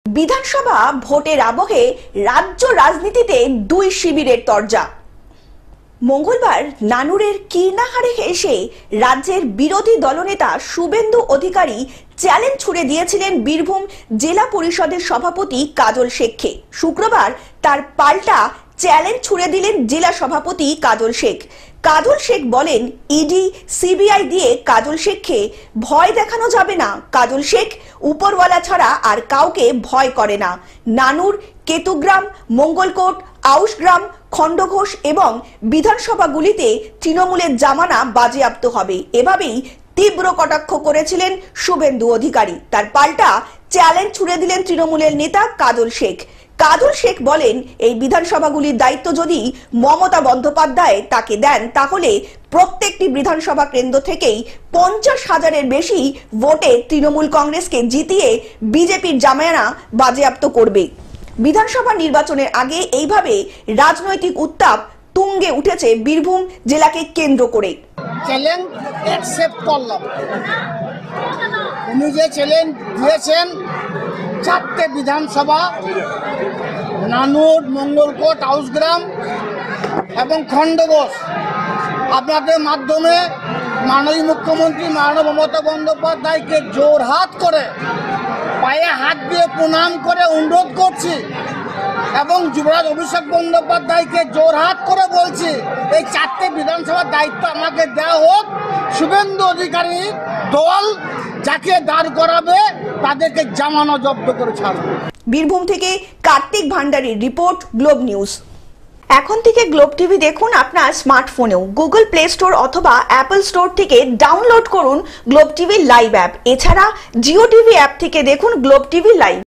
বিধানসভা ভোটের আবহে রাজ্য রাজনীতিতে দুই শিবিরের তরজা। মঙ্গলবার নানুরের কীর্ণাহারে এসে রাজ্যের বিরোধী দলনেতা শুভেন্দু অধিকারী চ্যালেঞ্জ ছুড়ে দিয়েছিলেন বীরভূম জেলা পরিষদের সভাপতি কাজল শেখকে। শুক্রবার তার পাল্টা চ্যালেঞ্জ ছুড়ে দিলেন জেলা সভাপতি কাজল শেখ। কাজল শেখ বলেন, ইডি সিবিআই দিয়ে কাজল শেখকে ভয় দেখানো যাবে না। কাজল শেখ উপরওয়ালা ছাড়া আর কাউকে ভয় করে না। নানুর, কেতুগ্রাম, মঙ্গলকোট, আউশগ্রাম, খণ্ডঘোষ এবং বিধানসভাগুলিতে তৃণমূলের জামানা বাজেয়াপ্ত হবে, এভাবেই তীব্র কটাক্ষ করেছিলেন শুভেন্দু অধিকারী। তার পাল্টা চ্যালেঞ্জ ছুড়ে দিলেন তৃণমূলের নেতা কাজল শেখ। কাজল শেখ বলেন, এই বিধানসভাগুলির দায়িত্ব যদি মমতা বন্দ্যোপাধ্যায় তাকে দেন, তাহলে প্রত্যেকটি বিধানসভা কেন্দ্র থেকেই 50,000-এর বেশি ভোটে তৃণমূল কংগ্রেসকে জিতিয়ে বিজেপির জামানা বাজেয়াপ্ত করবে। বিধানসভা নির্বাচনের আগে এইভাবে রাজনৈতিক উত্তাপ তুঙ্গে উঠেছে বীরভূম জেলাকে কেন্দ্র করে। চ্যালেঞ্জ অ্যাকসেপ্ট করলাম। উনি যে চ্যালেঞ্জ দিয়েছেন, 4টে বিধানসভা নানুর, মঙ্গলকোট, আউশগ্রাম এবং খণ্ডঘোষ, আপনাদের মাধ্যমে মাননীয় মুখ্যমন্ত্রী মাননীয় মমতা বন্দ্যোপাধ্যায়কে জোরহাত করে পায়ে হাত দিয়ে প্রণাম করে অনুরোধ করছি এবং যুবরাজ অভিষেক বন্দ্যোপাধ্যায়কে জোরহাত করে বলছি, এই 4টে বিধানসভার দায়িত্ব আমাকে দেওয়া হোক। শুভেন্দু অধিকারী দল যাকে দাঁড় করাবে তাদেরকে জামানত জব্দ করে ছাড়বে। বীরভূম থেকে কার্তিক ভান্ডারীর রিপোর্ট, গ্লোব নিউজ। এখন থেকে গ্লোব টিভি দেখুন আপনার স্মার্টফোনেও। গুগল প্লে স্টোর অথবা অ্যাপল স্টোর থেকে ডাউনলোড করুন গ্লোব টিভি লাইভ অ্যাপ। এছাড়া জিও টিভি অ্যাপ থেকে দেখুন গ্লোব টিভি লাইভ।